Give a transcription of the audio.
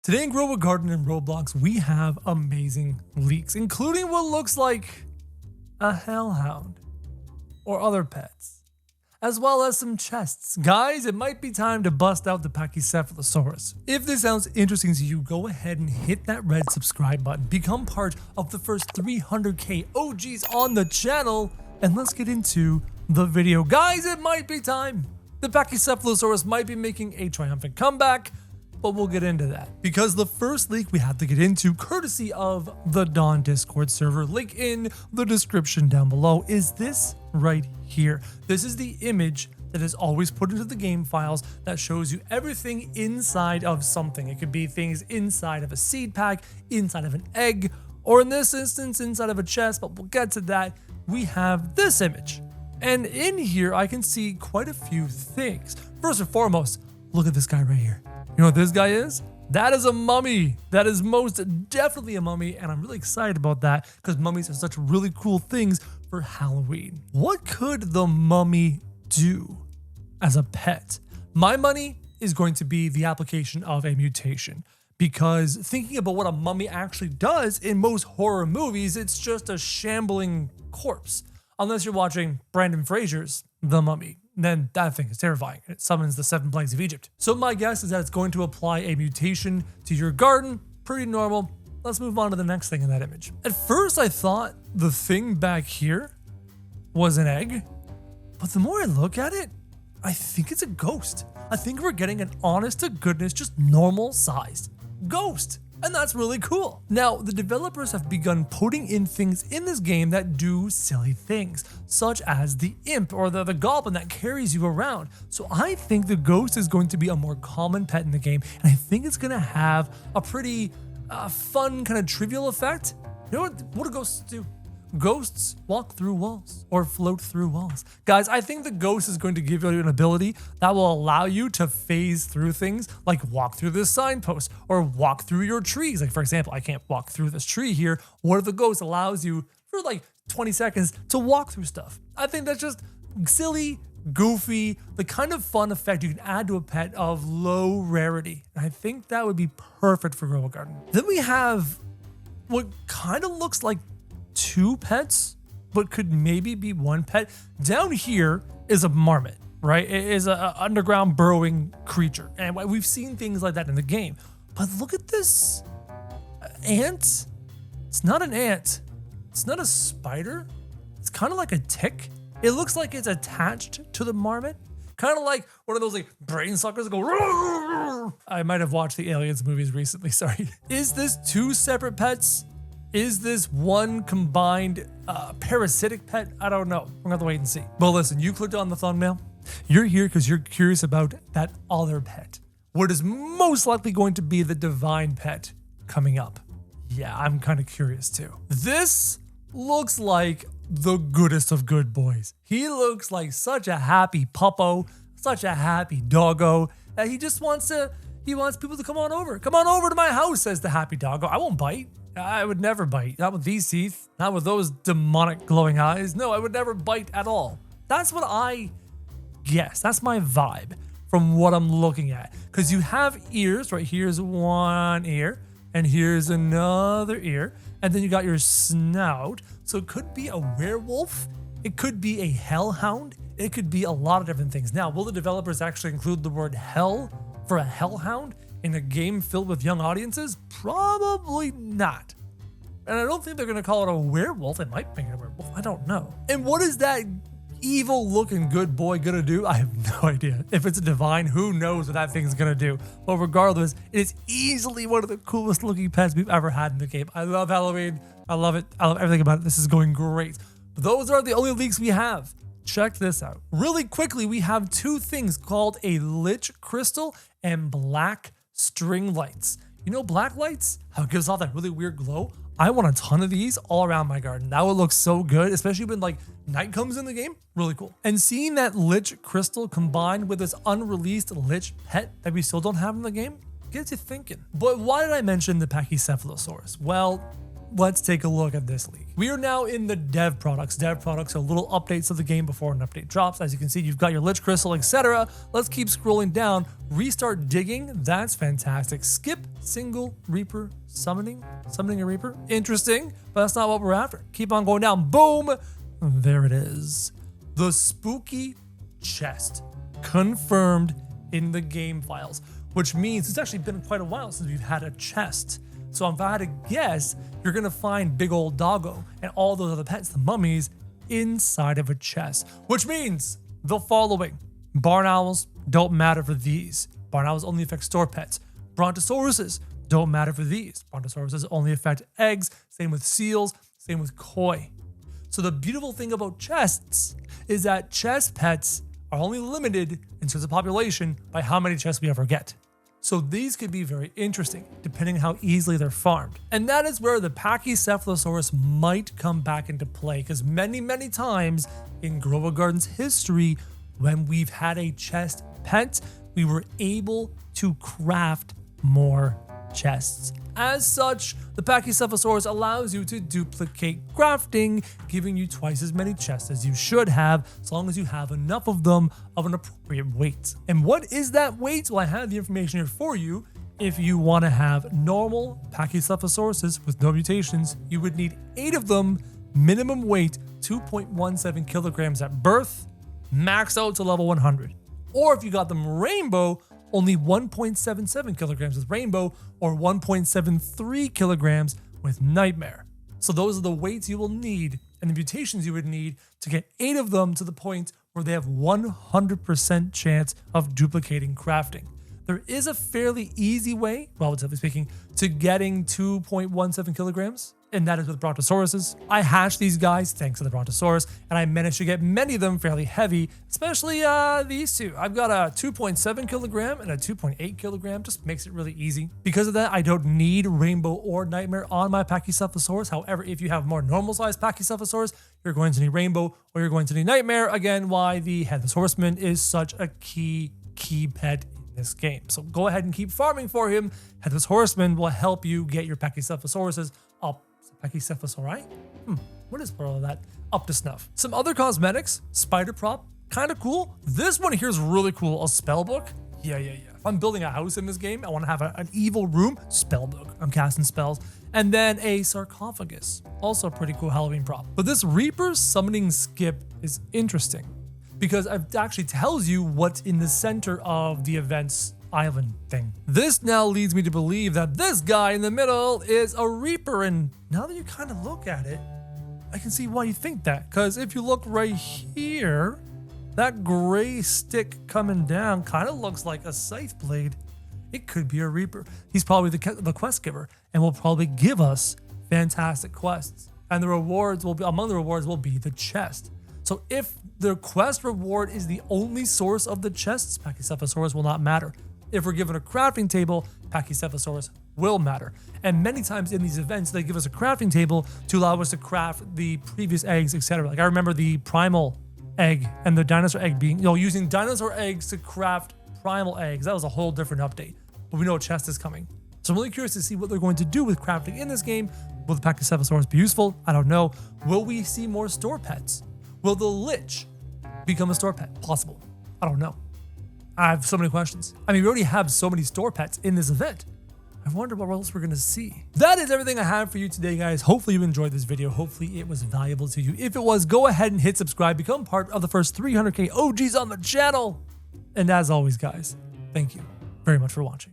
Today in Grow a Garden and Roblox, we have amazing leaks, including what looks like a hellhound or other pets, as well as some chests. Guys, it might be time to bust out the Pachycephalosaurus. If this sounds interesting to you, go ahead and hit that red subscribe button, become part of the first 300k OGs on the channel, and let's get into the video. Guys, it might be time. The Pachycephalosaurus might be making a triumphant comeback, but we'll get into that. Because the first leak we have to get into, courtesy of the Dawn Discord server, link in the description down below, is this right here. This is the image that is always put into the game files that shows you everything inside of something. It could be things inside of a seed pack, inside of an egg, or in this instance, inside of a chest, but we'll get to that. We have this image. And in here, I can see quite a few things. First and foremost, look at this guy right here. You know what this guy is? That is a mummy. That is most definitely a mummy, and I'm really excited about that because mummies are such really cool things for Halloween. What could the mummy do as a pet? My money is going to be the application of a mutation, because thinking about what a mummy actually does in most horror movies, it's just a shambling corpse. Unless you're watching Brandon Fraser's The Mummy, then that thing is terrifying. It summons the 7 plagues of Egypt. So my guess is that it's going to apply a mutation to your garden. Pretty normal. Let's move on to the next thing in that image. At first I thought the thing back here was an egg, but the more I look at it, I think it's a ghost. I think we're getting an honest to goodness, just normal sized ghost. And that's really cool. Now, the developers have begun putting in things in this game that do silly things, such as the imp or the goblin that carries you around. So I think the ghost is going to be a more common pet in the game, and I think it's gonna have a pretty fun kind of trivial effect. You know what do ghosts do? Ghosts walk through walls or float through walls. Guys, I think the ghost is going to give you an ability that will allow you to phase through things, like walk through this signpost or walk through your trees. Like, for example, I can't walk through this tree here. What if the ghost allows you for like 20 seconds to walk through stuff? I think that's just silly, goofy, the kind of fun effect you can add to a pet of low rarity. And I think that would be perfect for Grow a Garden. Then we have what kind of looks like 2 pets, but could maybe be 1 pet. Down here is a marmot, right? It is an underground burrowing creature. And we've seen things like that in the game. But look at this ant. It's not an ant. It's not a spider. It's kind of like a tick. It looks like it's attached to the marmot. Kind of like one of those like brain suckers that go. Roar. I might have watched the Aliens movies recently, sorry. Is this 2 separate pets? Is this 1 combined parasitic pet? I don't know. We're gonna have to wait and see. But listen, you clicked on the thumbnail. You're here because you're curious about that other pet. What is most likely going to be the divine pet coming up? Yeah, I'm kind of curious too. This looks like the goodest of good boys. He looks like such a happy puppo, such a happy doggo, that he just wants people to come on over. Come on over to my house, says the happy doggo. I won't bite. I would never bite. Not with these teeth. Not with those demonic glowing eyes. No, I would never bite at all. That's what I guess. That's my vibe from what I'm looking at. Because you have ears, right? Here's 1 ear, and here's another ear, and then you got your snout. So it could be a werewolf. It could be a hellhound. It could be a lot of different things. Now, will the developers actually include the word hell for a hellhound in a game filled with young audiences? Probably not. And I don't think they're gonna call it a werewolf. They might make it a werewolf. I don't know. And what is that evil looking good boy gonna do? I have no idea. If it's a divine, who knows what that thing's gonna do. But regardless, it is easily one of the coolest looking pets we've ever had in the game. I love Halloween. I love it. I love everything about it. This is going great. But those are the only leaks we have. Check this out. Really quickly, we have 2 things called a lich crystal and black string lights. You know black lights? How it gives off that really weird glow? I want a ton of these all around my garden. That would look so good, especially when like night comes in the game. Really cool. And seeing that lich crystal combined with this unreleased lich pet that we still don't have in the game gets you thinking. But why did I mention the Pachycephalosaurus? Well, let's take a look at this leak. We are now in the dev products. Dev products are little updates of the game before an update drops. As you can see, you've got your Lich Crystal, etc. Let's keep scrolling down. Restart digging. That's fantastic. Skip single Reaper summoning. Summoning a Reaper. Interesting, but that's not what we're after. Keep on going down. Boom. There it is. The spooky chest confirmed in the game files, which means it's actually been quite a while since we've had a chest. So if I had to guess, you're gonna find big old doggo and all those other pets, the mummies, inside of a chest, which means the following. Barn owls don't matter for these. Barn owls only affect store pets. Brontosauruses don't matter for these. Brontosauruses only affect eggs. Same with seals, same with koi. So the beautiful thing about chests is that chest pets are only limited in terms of population by how many chests we ever get. So these could be very interesting, depending on how easily they're farmed. And that is where the Pachycephalosaurus might come back into play, because many, many times in Grow a Garden's history, when we've had a chest pet, we were able to craft more chests. As such, the Pachycephalosaurus allows you to duplicate crafting, giving you twice as many chests as you should have, as long as you have enough of them of an appropriate weight. And what is that weight? Well, I have the information here for you. If you want to have normal Pachycephalosauruses with no mutations, you would need 8 of them, minimum weight 2.17 kilograms at birth, max out to level 100. Or if you got them rainbow, only 1.77 kilograms with rainbow or 1.73 kilograms with nightmare. So those are the weights you will need and the mutations you would need to get 8 of them to the point where they have 100% chance of duplicating crafting. There is a fairly easy way, relatively speaking, to getting 2.17 kilograms, and that is with Brontosauruses. I hatched these guys thanks to the Brontosaurus, and I managed to get many of them fairly heavy, especially these two. I've got a 2.7 kilogram and a 2.8 kilogram, just makes it really easy. Because of that, I don't need Rainbow or Nightmare on my Pachycephalosaurus. However, if you have more normal-sized Pachycephalosaurus, you're going to need Rainbow or you're going to need Nightmare. Again, why the Headless Horseman is such a key pet in this game. So go ahead and keep farming for him. Headless Horseman will help you get your Pachycephalosauruses up. Pachycephalosauri? What is plural of that? Up to snuff. Some other cosmetics, spider prop, kind of cool. This one here is really cool. A spell book? Yeah. If I'm building a house in this game, I want to have an evil room, spell book. I'm casting spells. And then a sarcophagus, also a pretty cool Halloween prop. But this Reaper summoning skip is interesting because it actually tells you what's in the center of the event's island thing. This now leads me to believe that this guy in the middle is a Reaper, and now that you kind of look at it, I can see why you think that, because if you look right here, that gray stick coming down kind of looks like a scythe blade. It could be a Reaper. He's probably the quest giver and will probably give us fantastic quests, and the rewards will be, among the rewards will be the chest. So if the quest reward is the only source of the chests, Pachycephalosaurus will not matter. If we're given a crafting table, Pachycephalosaurus will matter. And many times in these events, they give us a crafting table to allow us to craft the previous eggs, etc. Like I remember the primal egg and the dinosaur egg being, using dinosaur eggs to craft primal eggs. That was a whole different update. But we know a chest is coming. So I'm really curious to see what they're going to do with crafting in this game. Will the Pachycephalosaurus be useful? I don't know. Will we see more store pets? Will the Lich become a store pet? Possible. I don't know. I have so many questions. I mean, we already have so many store pets in this event. I wonder what else we're going to see. That is everything I have for you today, guys. Hopefully you enjoyed this video. Hopefully it was valuable to you. If it was, go ahead and hit subscribe. Become part of the first 300K OGs on the channel. And as always, guys, thank you very much for watching.